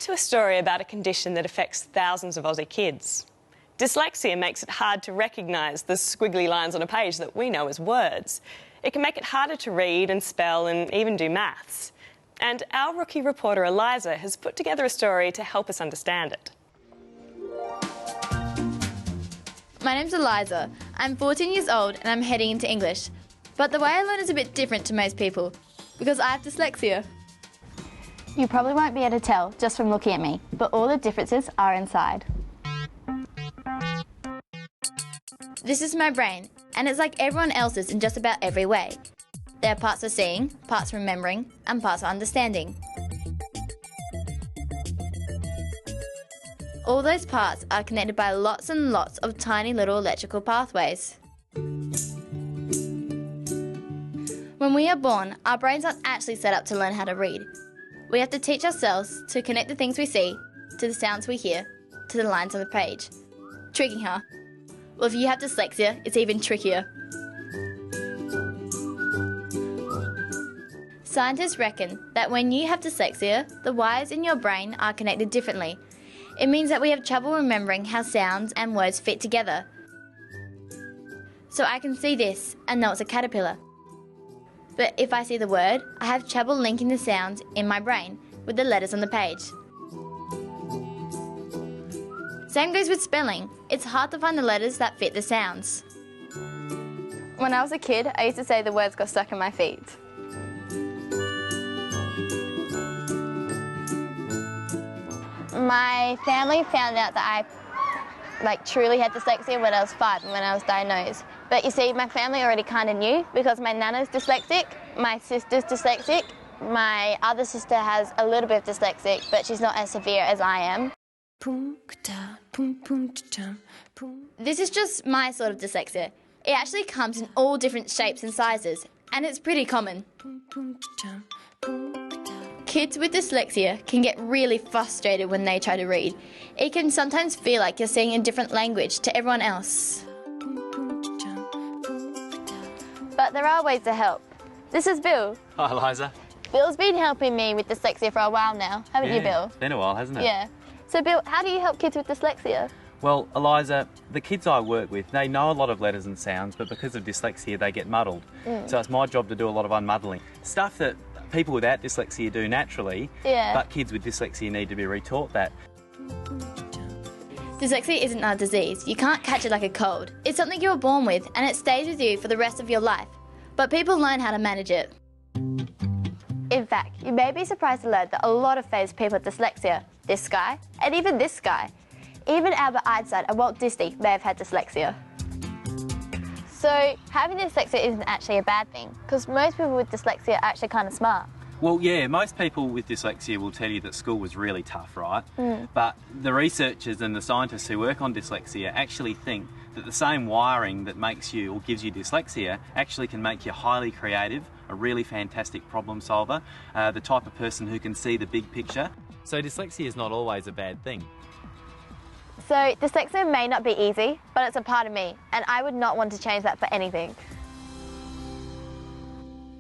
to a story about a condition that affects thousands of Aussie kids. Dyslexia makes it hard to recognise the squiggly lines on a page that we know as words. It can make it harder to read and spell and even do maths. And our rookie reporter Eliza has put together a story to help us understand it. My name's Eliza. I'm 14 years old and I'm heading into English. But the way I learn is a bit different to most people, because I have dyslexia. You probably won't be able to tell just from looking at me, but all the differences are inside. This is my brain, and it's like everyone else's in just about every way. There are parts for seeing, parts for remembering, and parts for understanding. All those parts are connected by lots and lots of tiny little electrical pathways. When we are born, our brains aren't actually set up to learn how to read. We have to teach ourselves to connect the things we see, to the sounds we hear, to the lines on the page. Tricky, huh? Well, if you have dyslexia, it's even trickier. Scientists reckon that when you have dyslexia, the wires in your brain are connected differently. It means that we have trouble remembering how sounds and words fit together. So I can see this and know it's a caterpillar. But if I see the word, I have trouble linking the sounds in my brain with the letters on the page. Same goes with spelling. It's hard to find the letters that fit the sounds. When I was a kid, I used to say the words got stuck in my feet. My family found out that I truly had dyslexia when I was 5 and when I was diagnosed. But you see, my family already kind of knew because my nana's dyslexic, my sister's dyslexic, my other sister has a little bit of dyslexic, but she's not as severe as I am. This is just my sort of dyslexia. It actually comes in all different shapes and sizes, and it's pretty common. Kids with dyslexia can get really frustrated when they try to read. It can sometimes feel like you're saying a different language to everyone else. But there are ways to help. This is Bill. Hi, Eliza. Bill's been helping me with dyslexia for a while now, haven't you, Bill? It's been a while, hasn't it? Yeah. So, Bill, how do you help kids with dyslexia? Well, Eliza, the kids I work with, they know a lot of letters and sounds, but because of dyslexia, they get muddled. So it's my job to do a lot of unmuddling. Stuff that people without dyslexia do naturally, but kids with dyslexia need to be retaught that. Dyslexia isn't a disease. You can't catch it like a cold. It's something you were born with and it stays with you for the rest of your life. But people learn how to manage it. In fact, you may be surprised to learn that a lot of famous people with dyslexia, this guy, and even this guy, even Albert Einstein and Walt Disney may have had dyslexia. So having dyslexia isn't actually a bad thing, because most people with dyslexia are actually kind of smart. Well, yeah, most people with dyslexia will tell you that school was really tough, right? But the researchers and the scientists who work on dyslexia actually think that the same wiring that makes you or gives you dyslexia actually can make you highly creative, a really fantastic problem solver, the type of person who can see the big picture. So dyslexia is not always a bad thing. So dyslexia may not be easy, but it's a part of me, and I would not want to change that for anything.